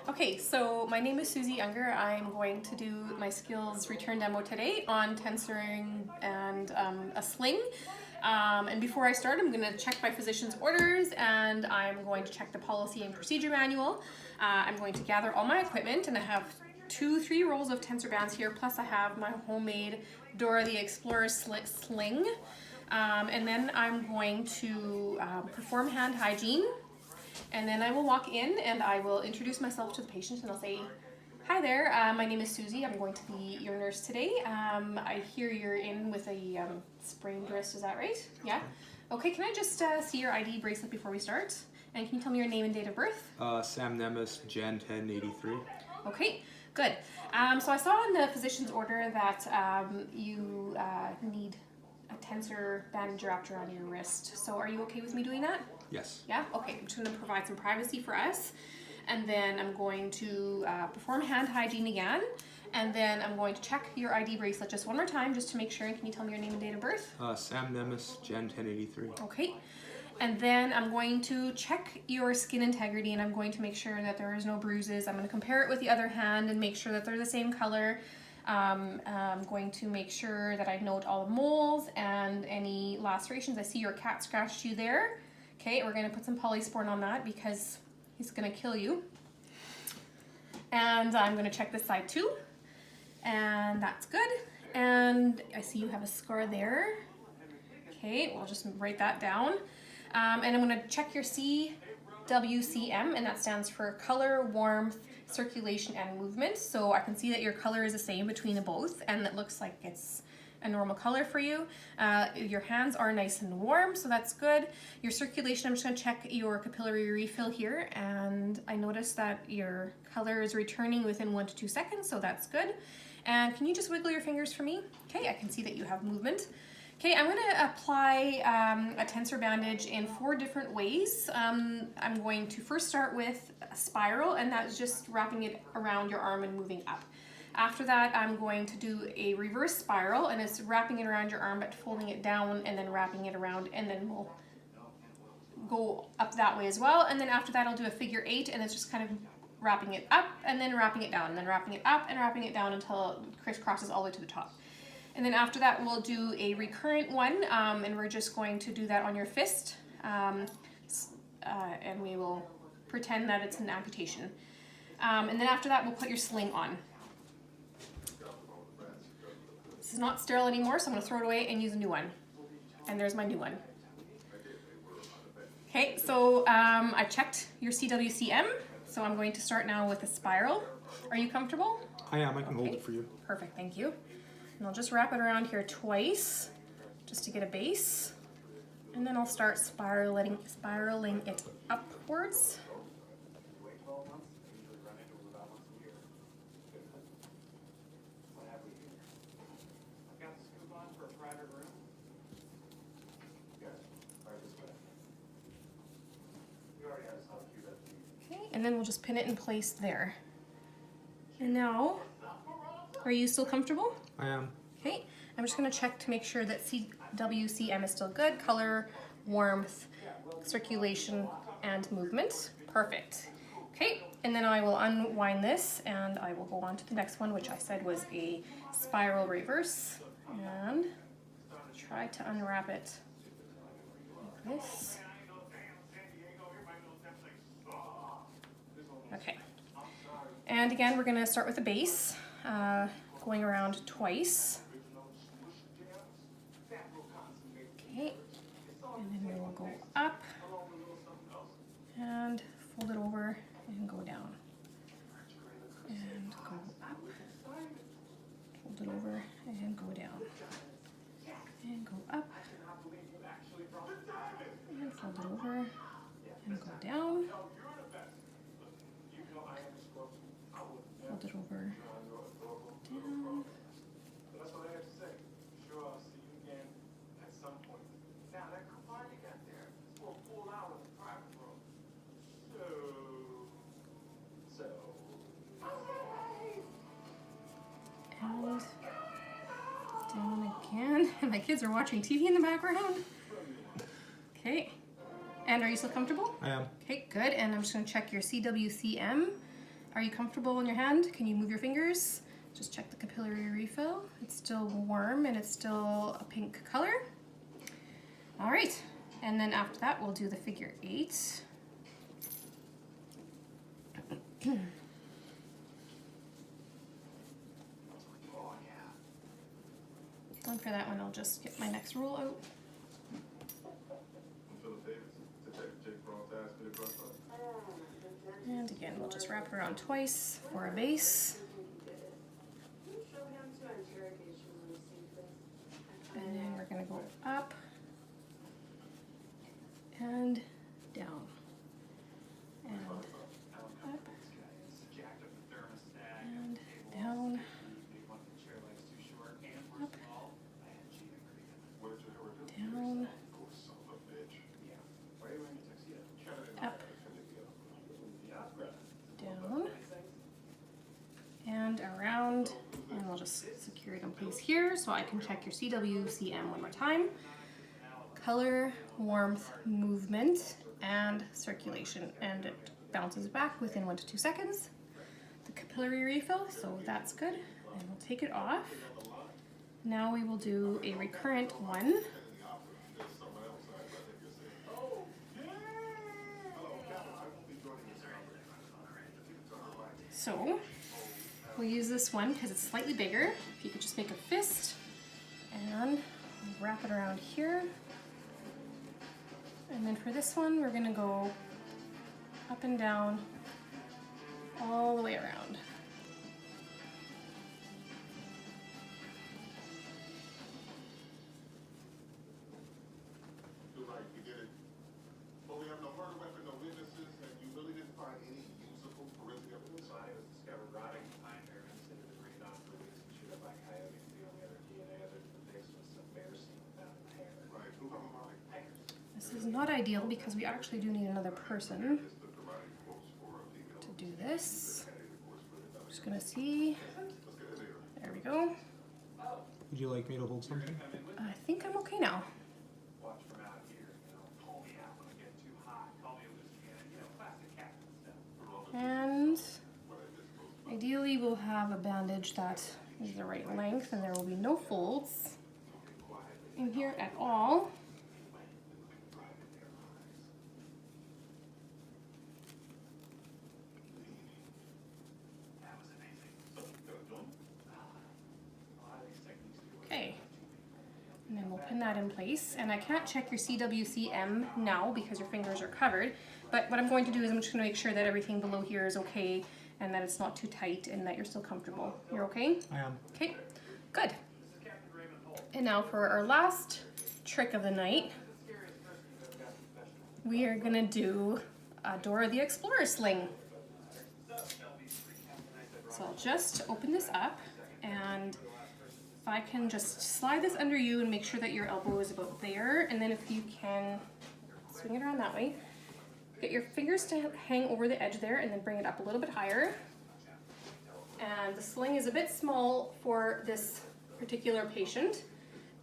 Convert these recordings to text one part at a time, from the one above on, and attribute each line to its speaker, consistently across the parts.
Speaker 1: Okay, so my name is Suzy Unger. I'm going to do my skills return demo today on tensoring and a sling. And before I start, I'm going to check my physician's orders and I'm going to check the policy and procedure manual. I'm going to gather all my equipment, and I have 3 rolls of tensor bands here, plus I have my homemade Dora the Explorer sling. And then I'm going to perform hand hygiene. And then I will walk in and I will introduce myself to the patient and I'll say, hi there, my name is Suzy. I'm going to be your nurse today. I hear you're in with a sprained wrist, is that right? Yeah? Okay, can I just see your ID bracelet before we start? And can you tell me your name and date of birth?
Speaker 2: Sam Nemes, Jan 1083.
Speaker 1: Okay, good. So I saw in the physician's order that you need a tensor bandage wrapped around your wrist. So are you okay with me doing that?
Speaker 2: Yes.
Speaker 1: Yeah? Okay, I'm just going to provide some privacy for us. And then I'm going to perform hand hygiene again. And then I'm going to check your ID bracelet just one more time just to make sure. And can you tell me your name and date of birth?
Speaker 2: Sam Nemes, Jan 1083.
Speaker 1: Okay. And then I'm going to check your skin integrity and I'm going to make sure that there is no bruises. I'm going to compare it with the other hand and make sure that they're the same color. I'm going to make sure that I note all the moles and any lacerations. I see your cat scratched you there. Okay, we're going to put some polysporin on that because he's going to kill you. And I'm going to check this side too. And that's good. And I see you have a scar there. Okay, we'll just write that down. And I'm going to check your CWCM, and that stands for color, warmth, circulation, and movement. So I can see that your color is the same between the both, and it looks like it's a normal color for you. Your hands are nice and warm, so that's good. Your circulation, I'm just going to check your capillary refill here, and I notice that your color is returning within 1 to 2 seconds, so that's good. And can you just wiggle your fingers for me? Okay, I can see that you have movement. Okay, I'm going to apply a tensor bandage in 4 different ways. I'm going to first start with a spiral, and that's just wrapping it around your arm and moving up. After that, I'm going to do a reverse spiral, and it's wrapping it around your arm but folding it down and then wrapping it around, and then we'll go up that way as well. And then after that, I'll do a figure 8, and it's just kind of wrapping it up and then wrapping it down, and then wrapping it up and wrapping it down until it crisscrosses all the way to the top. And then after that, we'll do a recurrent one, and we're just going to do that on your fist, and we will pretend that it's an amputation. And then after that, we'll put your sling on. This is not sterile anymore, so I'm going to throw it away and use a new one. And there's my new one. Okay, so I checked your CWCM, so I'm going to start now with a spiral. Are you comfortable?
Speaker 2: I am. I can hold it for you.
Speaker 1: Perfect, thank you. And I'll just wrap it around here twice, just to get a base. And then I'll start spiraling it upwards. Okay, and then we'll just pin it in place there. And now, are you still comfortable?
Speaker 2: I am.
Speaker 1: Okay, I'm just going to check to make sure that CWCM is still good. Color, warmth, circulation, and movement. Perfect. Okay, and then I will unwind this and I will go on to the next one, which I said was a spiral reverse. And try to unwrap it like this. Okay. And again, we're going to start with a base, going around twice. Okay, and then we will go up and fold it over and go down. And go up, fold it over and go down. And go up, and fold it over and go down. Fold it over, down. And down again. And my kids are watching TV in the background. Okay. And are you still comfortable?
Speaker 2: I am.
Speaker 1: Okay, good. And I'm just going to check your CWCM. Are you comfortable in your hand? Can you move your fingers? Just check the capillary refill. It's still warm and it's still a pink color. All right, and then after that, we'll do the figure 8. And for that one, I'll just get my next roll out. And again, we'll just wrap it around twice for a base. And then we're gonna go up and down. And up and down. Up, down, up, down, and around, and we'll just secure it in place here so I can check your CWCM one more time. Color, warmth, movement, and circulation, and it bounces back within 1 to 2 seconds. The capillary refill, so that's good, and we'll take it off. Now we will do a recurrent one. So we'll use this one because it's slightly bigger. If you could just make a fist and wrap it around here. And then for this one, we're gonna go up and down all the way around. This is not ideal because we actually do need another person to do this. I'm just gonna see. There we go.
Speaker 2: Would you like me to hold something?
Speaker 1: I think I'm okay now. And ideally we'll have a bandage that is the right length and there will be no folds in here at all. Okay, and then we'll pin that in place. And I can't check your CWCM now because your fingers are covered, but what I'm going to do is I'm just going to make sure that everything below here is okay and that it's not too tight and that you're still comfortable. You're okay?
Speaker 2: I am.
Speaker 1: Okay, good. And now for our last trick of the night, we are going to do a Dora the Explorer sling. So I'll just open this up, and if I can just slide this under you and make sure that your elbow is about there, and then if you can swing it around that way, get your fingers to hang over the edge there and then bring it up a little bit higher. And the sling is a bit small for this particular patient,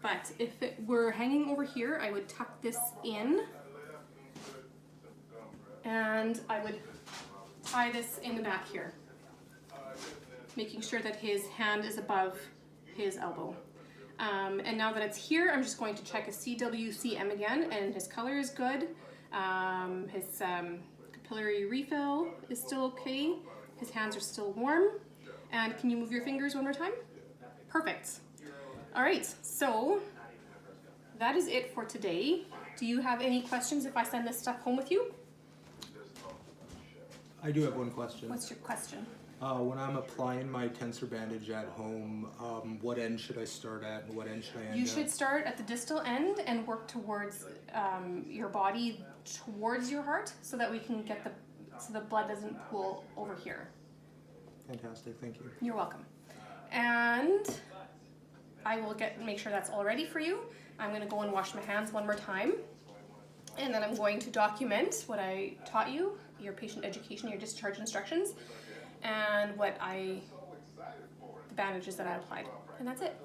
Speaker 1: but if it were hanging over here, I would tuck this in and I would tie this in the back here, making sure that his hand is above his elbow. And now that it's here, I'm just going to check his CWCM again, and his color is good. His capillary refill is still okay. His hands are still warm. And can you move your fingers one more time? Perfect. All right, so that is it for today. Do you have any questions if I send this stuff home with you?
Speaker 2: I do have one question.
Speaker 1: What's your question?
Speaker 2: When I'm applying my tensor bandage at home, what end should I start at and what end should I end at?
Speaker 1: You should start at the distal end and work towards your body towards your heart so that we can get so the blood doesn't pool over here.
Speaker 2: Fantastic, thank you.
Speaker 1: You're welcome. And I will make sure that's all ready for you. I'm going to go and wash my hands one more time. And then I'm going to document what I taught you, your patient education, your discharge instructions, and the bandages that I applied. And that's it.